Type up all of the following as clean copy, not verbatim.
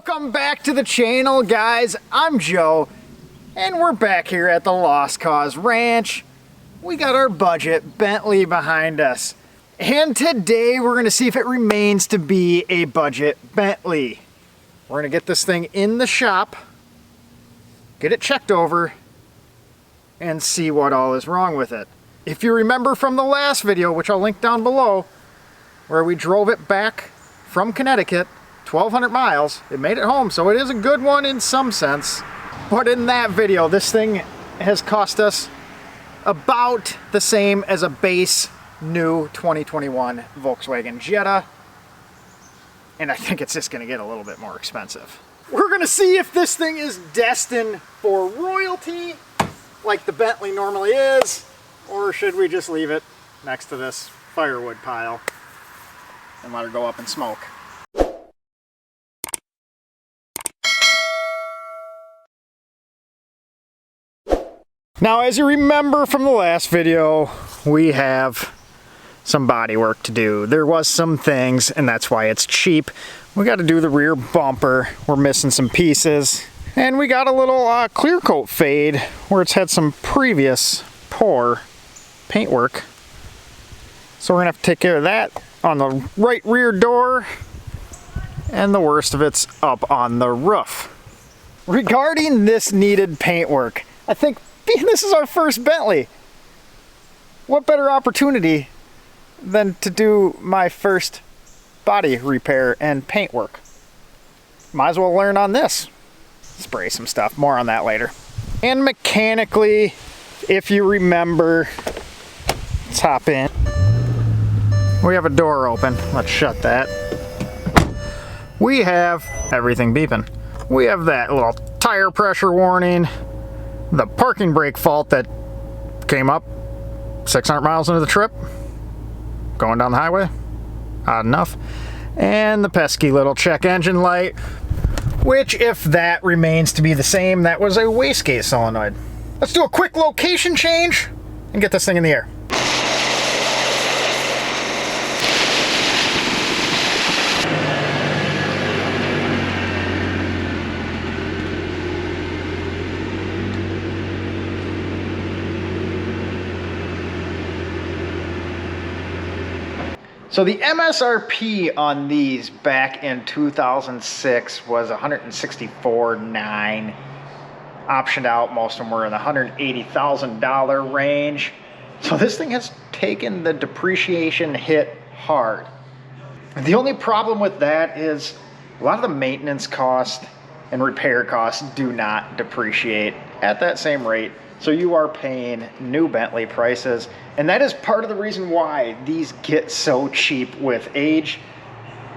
Welcome back to the channel, guys. I'm Joe, and we're back here at the Lost Cause Ranch. We got our budget Bentley behind us, and today we're going to see if it remains to be a budget Bentley. We're going to get this thing in the shop, get it checked over, and see what all is wrong with it. If you remember from the last video, which I'll link down below, where we drove it back from Connecticut 1,200 miles, it made it home, so it is a good one in some sense. But in that video, this thing has cost us about the same as a base new 2021 Volkswagen Jetta, and I think it's just going to get a little bit more expensive. We're going to see if this thing is destined for royalty like the Bentley normally is, or should we just leave it next to this firewood pile and let her go up in smoke. Now, as you remember from the last video, we have some body work to do. There was some things, and that's why it's cheap. We got to do the rear bumper. We're missing some pieces. And we got a little clear coat fade where it's had some previous poor paint work. So we're going to have to take care of that on the right rear door. And the worst of it's up on the roof. Regarding this needed paint work, I think this is our first Bentley. What better opportunity than to do my first body repair and paint work? Might as well learn on this. Spray some stuff, more on that later. And mechanically, if you remember, let's hop in. We have a door open. Let's shut that. We have everything beeping. We have that little tire pressure warning. The parking brake fault that came up 600 miles into the trip, going down the highway, odd enough. And the pesky little check engine light, which, if that remains to be the same, that was a wastegate solenoid. Let's do a quick location change and get this thing in the air. So the MSRP on these back in 2006 was $164,900. Optioned out, most of them were in the $180,000 range. So this thing has taken the depreciation hit hard. The only problem with that is a lot of the maintenance costs and repair costs do not depreciate at that same rate. So you are paying new Bentley prices. And that is part of the reason why these get so cheap with age,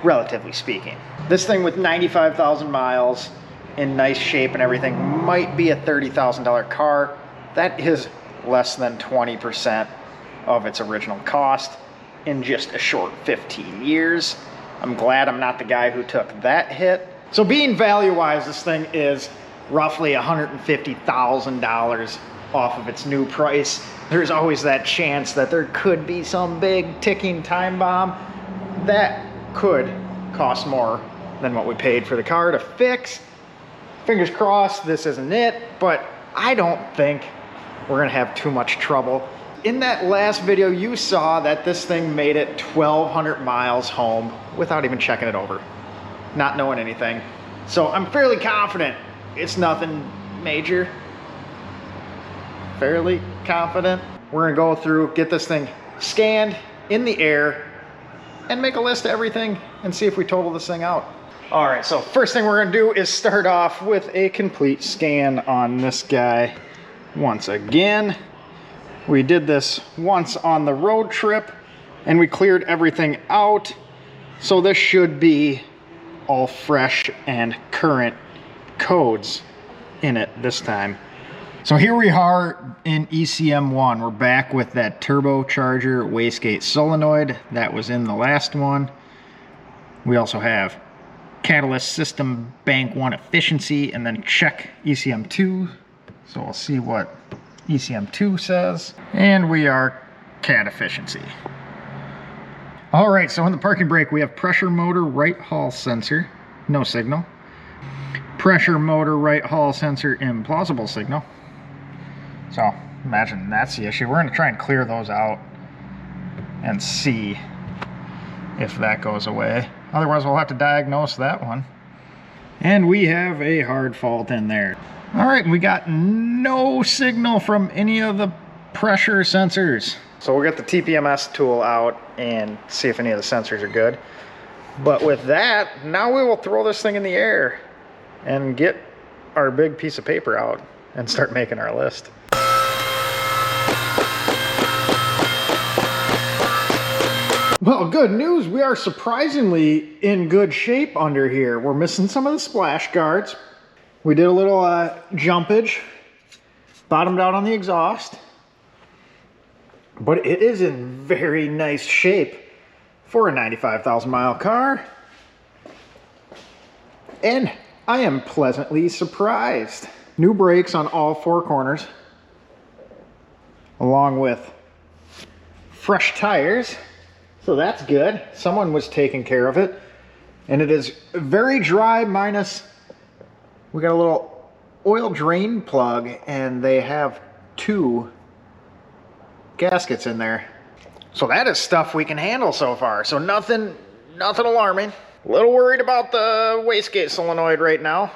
relatively speaking. This thing with 95,000 miles in nice shape and everything might be a $30,000 car. That is less than 20% of its original cost in just a short 15 years. I'm glad I'm not the guy who took that hit. So being value-wise, this thing is roughly $150,000 off of its new price. There's always that chance that there could be some big ticking time bomb that could cost more than what we paid for the car to fix. Fingers crossed this isn't it, but I don't think we're gonna have too much trouble. In that last video, you saw that this thing made it 1,200 miles home without even checking it over, not knowing anything. So I'm fairly confident it's nothing major. Fairly confident. We're gonna go through, get this thing scanned in the air, and make a list of everything and see if we total this thing out. All right, so first thing we're gonna do is start off with a complete scan on this guy. Once again, we did this once on the road trip and we cleared everything out. So this should be all fresh and current codes in it this time. So here we are in ECM1. We're back with that turbocharger wastegate solenoid that was in the last one. We also have catalyst system bank 1 efficiency, and then check ECM2. So we'll see what ECM2 says. And we are cat efficiency. All right, so in the parking brake, we have pressure motor right hall sensor, no signal. pressure motor right hall sensor implausible signal. So imagine that's the issue. We're going to try and clear those out and see if that goes away. Otherwise we'll have to diagnose that one. And we have a hard fault in there. All right, we got no signal from any of the pressure sensors. So we'll get the TPMS tool out and see if any of the sensors are good. But with that, now we will throw this thing in the air and get our big piece of paper out and start making our list. Well, good news, we are surprisingly in good shape under here. We're missing some of the splash guards. We did a little jumpage, bottomed out on the exhaust, but it is in very nice shape for a 95,000 mile car. And I am pleasantly surprised. New brakes on all four corners, along with fresh tires. So that's good. Someone was taking care of it. And it is very dry, minus we got a little oil drain plug and they have 2 gaskets in there. So that is stuff we can handle so far. So nothing alarming. A little worried about the wastegate solenoid right now.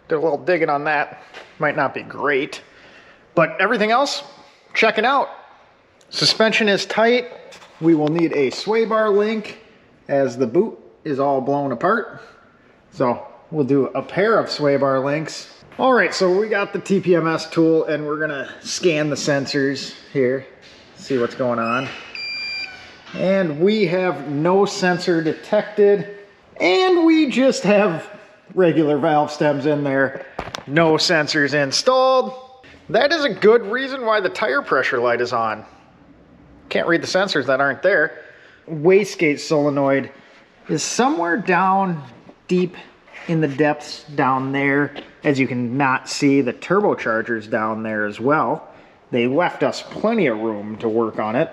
Did a little digging on that. Might not be great. But everything else, checking out. Suspension is tight. We will need a sway bar link as the boot is all blown apart. So we'll do a pair of sway bar links. All right, so we got the TPMS tool and we're gonna scan the sensors here, see what's going on. And we have no sensor detected. And we just have regular valve stems in there. No sensors installed. That is a good reason why the tire pressure light is on. Can't read the sensors that aren't there. Wastegate solenoid is somewhere down deep in the depths down there. As you can not see, the turbocharger's down there as well. They left us plenty of room to work on it.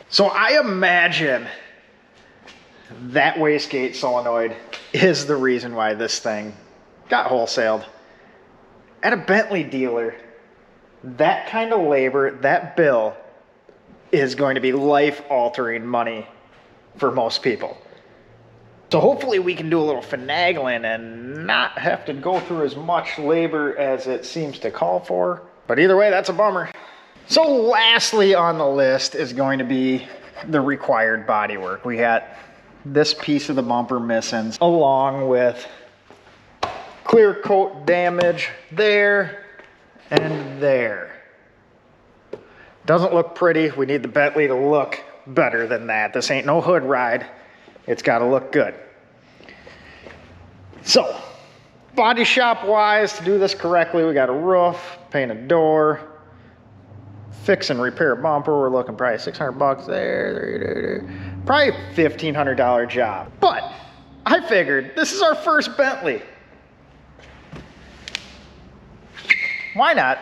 So I imagine that wastegate solenoid is the reason why this thing got wholesaled. At a Bentley dealer, that kind of labor, that bill, is going to be life-altering money for most people. So hopefully we can do a little finagling and not have to go through as much labor as it seems to call for. But either way, that's a bummer. So lastly on the list is going to be the required bodywork. We got this piece of the bumper missing, along with clear coat damage there and there. Doesn't look pretty. We need the Bentley to look better than that. This ain't no hood ride. It's got to look good. So, body shop wise, to do this correctly, we got a roof, paint a door, fix and repair a bumper. We're looking probably 600 bucks there. Probably $1,500 job. But I figured this is our first Bentley. Why not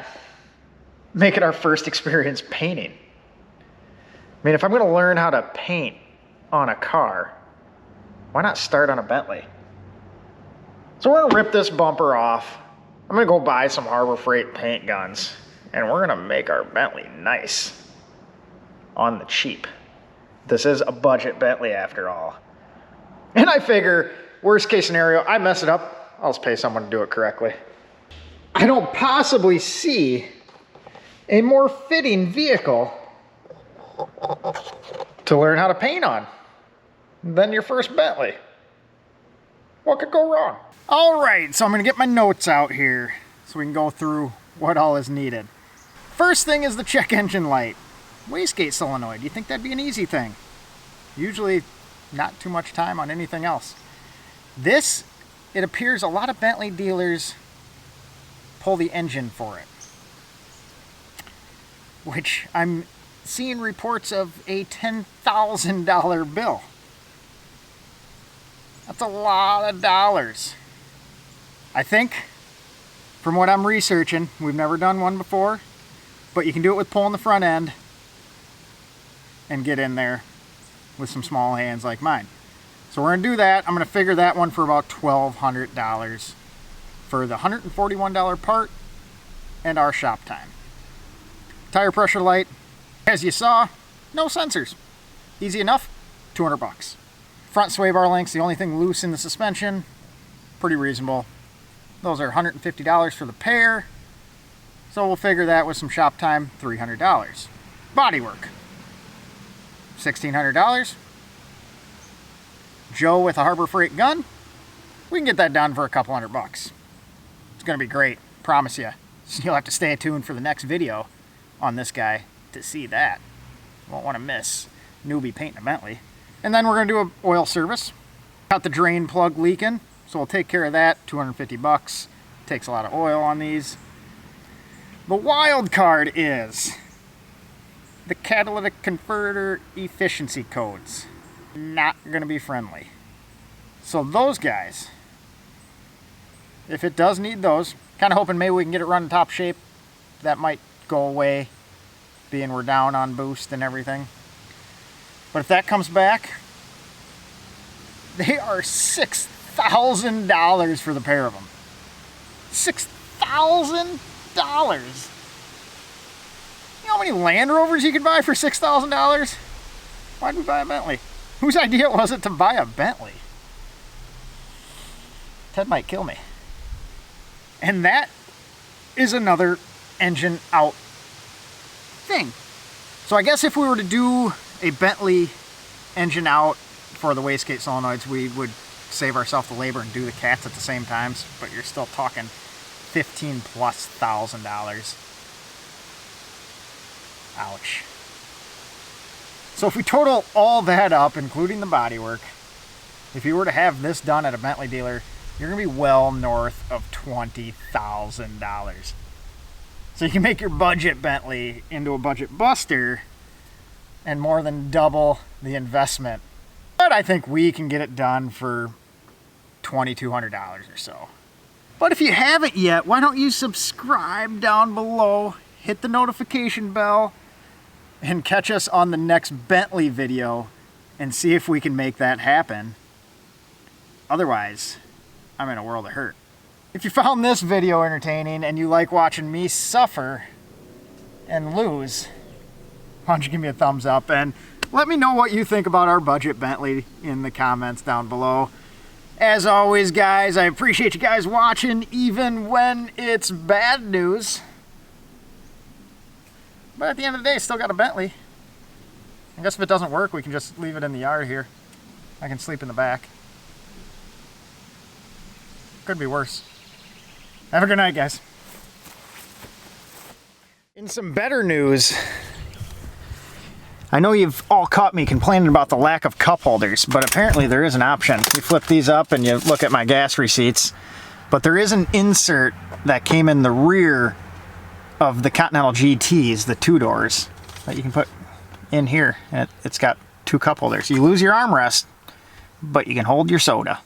make it our first experience painting? I mean, if I'm going to learn how to paint on a car, why not start on a Bentley? So we're going to rip this bumper off. I'm going to go buy some Harbor Freight paint guns, and we're going to make our Bentley nice on the cheap. This is a budget Bentley after all. And I figure, worst case scenario, I mess it up, I'll just pay someone to do it correctly. I don't possibly see a more fitting vehicle to learn how to paint on than your first Bentley. What could go wrong? All right, so I'm gonna get my notes out here so we can go through what all is needed. First thing is the check engine light. Wastegate solenoid, you think that'd be an easy thing? Usually not too much time on anything else. This, it appears a lot of Bentley dealers pull the engine for it, which I'm seeing reports of a $10,000 bill. That's a lot of dollars. I think, from what I'm researching, we've never done one before, but you can do it with pulling the front end and get in there with some small hands like mine. So we're gonna do that. I'm gonna figure that one for about $1,200 for the $141 part and our shop time. Tire pressure light, as you saw, no sensors. Easy enough, 200 bucks. Front sway bar links, the only thing loose in the suspension, pretty reasonable. Those are $150 for the pair, so we'll figure that with some shop time, $300. Bodywork, $1,600. Joe with a Harbor Freight gun, we can get that done for a couple $100. It's gonna be great, promise you. So you'll have to stay tuned for the next video on this guy to see that. Won't want to miss newbie painting a Bentley. And then we're gonna do an oil service. Got the drain plug leaking, so we'll take care of that, 250 bucks. Takes a lot of oil on these. The wild card is the catalytic converter efficiency codes. Not gonna be friendly. So those guys, if it does need those, kind of hoping maybe we can get it running top shape. That might go away, being we're down on boost and everything. But if that comes back, they are $6,000 for the pair of them. $6,000. You know how many Land Rovers you could buy for $6,000? Why'd we buy a Bentley? Whose idea was it to buy a Bentley? Ted might kill me. And that is another engine out thing. So I guess if we were to do a Bentley engine out for the wastegate solenoids, we would save ourselves the labor and do the cats at the same times, but you're still talking $15,000+. Ouch. So if we total all that up, including the bodywork, if you were to have this done at a Bentley dealer, you're gonna be well north of $20,000. So you can make your budget Bentley into a budget buster and more than double the investment. But I think we can get it done for $2,200 or so. But if you haven't yet, why don't you subscribe down below, hit the notification bell, and catch us on the next Bentley video and see if we can make that happen. Otherwise, I'm in a world of hurt. If you found this video entertaining and you like watching me suffer and lose, why don't you give me a thumbs up and let me know what you think about our budget Bentley in the comments down below. As always, guys, I appreciate you guys watching even when it's bad news. But at the end of the day, still got a Bentley. I guess if it doesn't work, we can just leave it in the yard here. I can sleep in the back. Could be worse. Have a good night, guys. In some better news, I know you've all caught me complaining about the lack of cup holders, but apparently there is an option. You flip these up and you look at my gas receipts, but there is an insert that came in the rear of the Continental GTs, the 2-doors, that you can put in here. It's got 2 cup holders. You lose your armrest, but you can hold your soda.